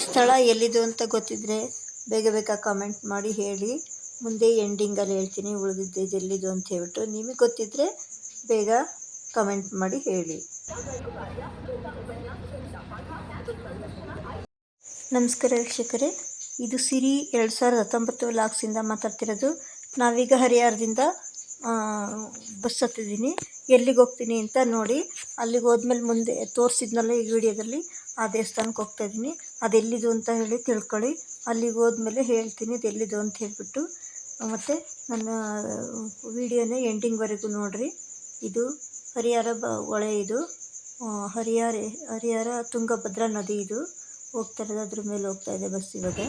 ಸ್ಥಳ ಎಲ್ಲಿದು ಅಂತ ಗೊತ್ತಿದ್ದರೆ ಬೇಗ ಬೇಗ ಕಮೆಂಟ್ ಮಾಡಿ ಹೇಳಿ. ಮುಂದೆ ಎಂಡಿಂಗಲ್ಲಿ ಹೇಳ್ತೀನಿ ಉಳಿದಿದ್ದು ಎಲ್ಲಿದು ಅಂತ ಹೇಳ್ಬಿಟ್ಟು. ನಿಮಗೆ ಗೊತ್ತಿದ್ದರೆ ಬೇಗ ಕಮೆಂಟ್ ಮಾಡಿ ಹೇಳಿ. ನಮಸ್ಕಾರ ವೀಕ್ಷಕರೇ, ಇದು ಸಿರಿ 2019 ವ್ಲಾಗ್ಸಿಂದ ಮಾತಾಡ್ತಿರೋದು. ನಾವೀಗ ಹರಿಹರದಿಂದ ಬಸ್ ಹತ್ತಿದ್ದೀನಿ. ಎಲ್ಲಿಗೆ ಹೋಗ್ತೀನಿ ಅಂತ ನೋಡಿ. ಅಲ್ಲಿಗೆ ಹೋದ್ಮೇಲೆ ಮುಂದೆ ತೋರಿಸಿದ್ನಲ್ಲ ಈ ವಿಡಿಯೋದಲ್ಲಿ, ಆ ದೇವಸ್ಥಾನಕ್ಕೆ ಹೋಗ್ತಾಯಿದ್ದೀನಿ. ಅದೆಲ್ಲಿದು ಅಂತ ಹೇಳಿ ತಿಳ್ಕೊಳ್ಳಿ. ಅಲ್ಲಿಗೆ ಹೋದ್ಮೇಲೆ ಹೇಳ್ತೀನಿ ಎಲ್ಲಿದು ಅಂತ ಹೇಳ್ಬಿಟ್ಟು. ಮತ್ತು ನನ್ನ ವಿಡಿಯೋನ ಎಂಡಿಂಗ್ವರೆಗೂ ನೋಡಿರಿ. ಇದು ಹರಿಹರ ಹೊಳೆ. ಇದು ಹರಿಹರ ತುಂಗಭದ್ರಾ ನದಿ. ಇದು ಹೋಗ್ತಾ ಇರೋದು, ಅದ್ರ ಮೇಲೆ ಹೋಗ್ತಾ ಇದೆ ಬಸ್ ಇವಾಗ.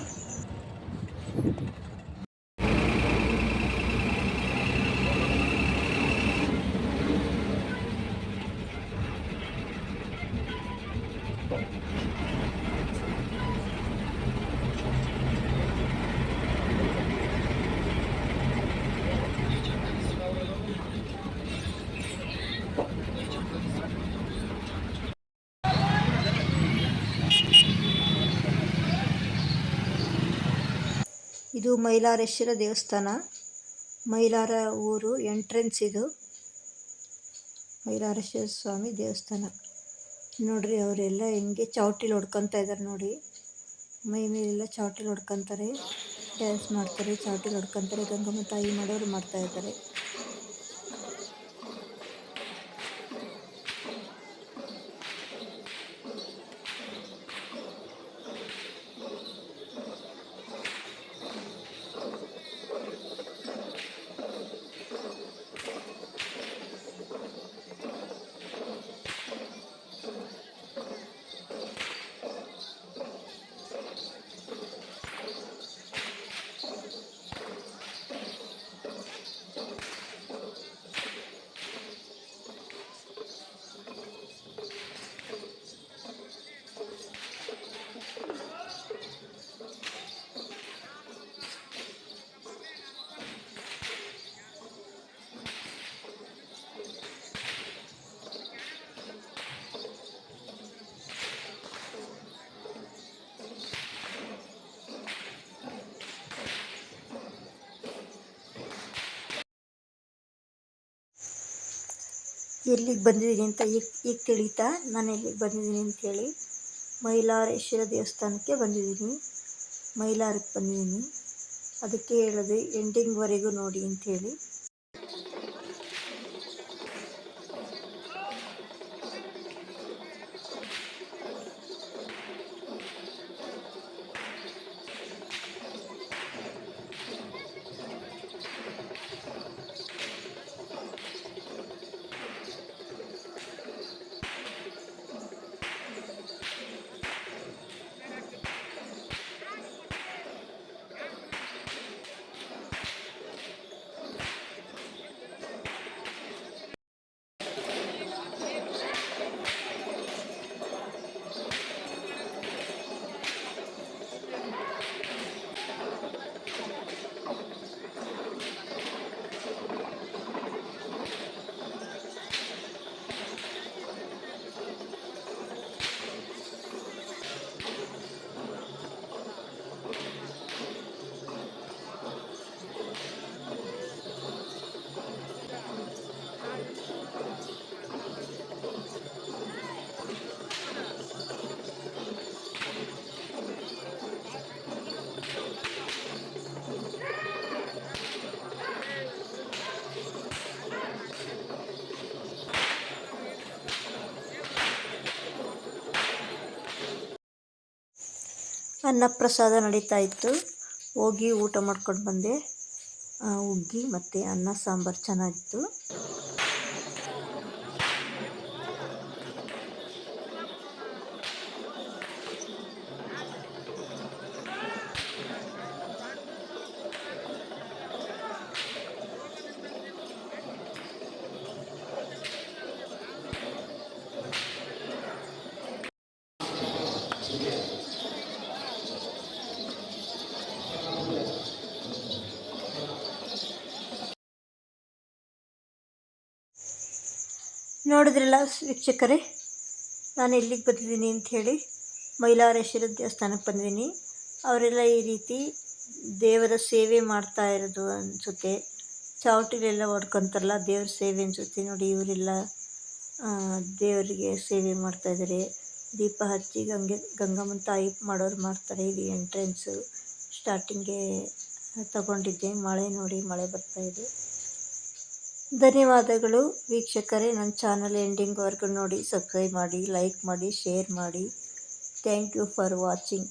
ಇದು ಮೈಲಾರೇಶ್ವರ ದೇವಸ್ಥಾನ, ಮೈಲಾರ ಊರು ಎಂಟ್ರೆನ್ಸ್. ಇದು ಮೈಲಾರೇಶ್ವರ ಸ್ವಾಮಿ ದೇವಸ್ಥಾನ. ನೋಡ್ರಿ, ಅವರೆಲ್ಲ ಹೆಂಗೆ ಚಾವಟಿಲಿ ಹೊಡ್ಕೊತಾ ಇದ್ದಾರೆ ನೋಡಿ. ಮೈ ಮೇಲೆಲ್ಲ ಚಾವಟಿಲಿ ಹೊಡ್ಕೊತಾರೆ, ಡ್ಯಾನ್ಸ್ ಮಾಡ್ತಾರೆ, ಚಾವಟಿಲಿ ಹೊಡ್ಕೊತಾರೆ. ಗಂಗಮ್ಮ ತಾಯಿ ಮಾಡೋರು ಮಾಡ್ತಾ ಇದ್ದಾರೆ. ಎಲ್ಲಿಗೆ ಬಂದಿದ್ದೀನಿ ಅಂತ ಈಗ ತಿಳಿತಾ ನಾನು ಎಲ್ಲಿಗೆ ಬಂದಿದ್ದೀನಿ ಅಂಥೇಳಿ. ಮೈಲಾರೇಶ್ವರ ದೇವಸ್ಥಾನಕ್ಕೆ ಬಂದಿದ್ದೀನಿ, ಮೈಲಾರಕ್ಕೆ ಬಂದಿದ್ದೀನಿ. ಅದಕ್ಕೆ ಹೇಳಿದೆ ಎಂಡಿಂಗ್ವರೆಗೂ ನೋಡಿ ಅಂಥೇಳಿ. ಅನ್ನಪ್ರಸಾದ ನಡೀತಾ ಇತ್ತು. ಹೋಗಿ ಊಟ ಮಾಡ್ಕೊಂಡು ಬಂದೆ. ಹುಗ್ಗಿ ಮತ್ತು ಅನ್ನ ಸಾಂಬಾರು ಚೆನ್ನಾಗಿತ್ತು. ನೋಡಿದ್ರಲ್ಲ ವೀಕ್ಷಕರೇ, ನಾನು ಎಲ್ಲಿಗೆ ಬಂದಿದ್ದೀನಿ ಅಂಥೇಳಿ. ಮೈಲಾರೇಶ್ವರ ದೇವಸ್ಥಾನಕ್ಕೆ ಬಂದಿದ್ದೀನಿ. ಅವರೆಲ್ಲ ಈ ರೀತಿ ದೇವರ ಸೇವೆ ಮಾಡ್ತಾ ಇರೋದು ಅನಿಸುತ್ತೆ. ಚಾವಟಿಲೆಲ್ಲ ಹೊಡ್ಕೊಂತಾರಲ್ಲ ದೇವ್ರ ಸೇವೆ ಅನಿಸುತ್ತೆ ನೋಡಿ. ಇವರೆಲ್ಲ ದೇವರಿಗೆ ಸೇವೆ ಮಾಡ್ತಾಯಿದ್ದಾರೆ. ದೀಪ ಹಚ್ಚಿ ಗಂಗಮ್ಮನ ತಾಯಿ ಮಾಡೋರು ಮಾಡ್ತಾರೆ. ಇದು ಎಂಟ್ರೆನ್ಸು. ಸ್ಟಾರ್ಟಿಂಗ್ಗೆ ತಗೊಂಡಿದ್ದೆ. ಮಳೆ ನೋಡಿ, ಮಳೆ ಬರ್ತಾಯಿದೆ. ಧನ್ಯವಾದಗಳು ವೀಕ್ಷಕರೇ. ನನ್ನ ಚಾನಲ್ ಎಂಡಿಂಗ್ವರೆಗೂ ನೋಡಿ, ಸಬ್ಸ್ಕ್ರೈಬ್ ಮಾಡಿ, ಲೈಕ್ ಮಾಡಿ, ಶೇರ್ ಮಾಡಿ. Thank you for watching.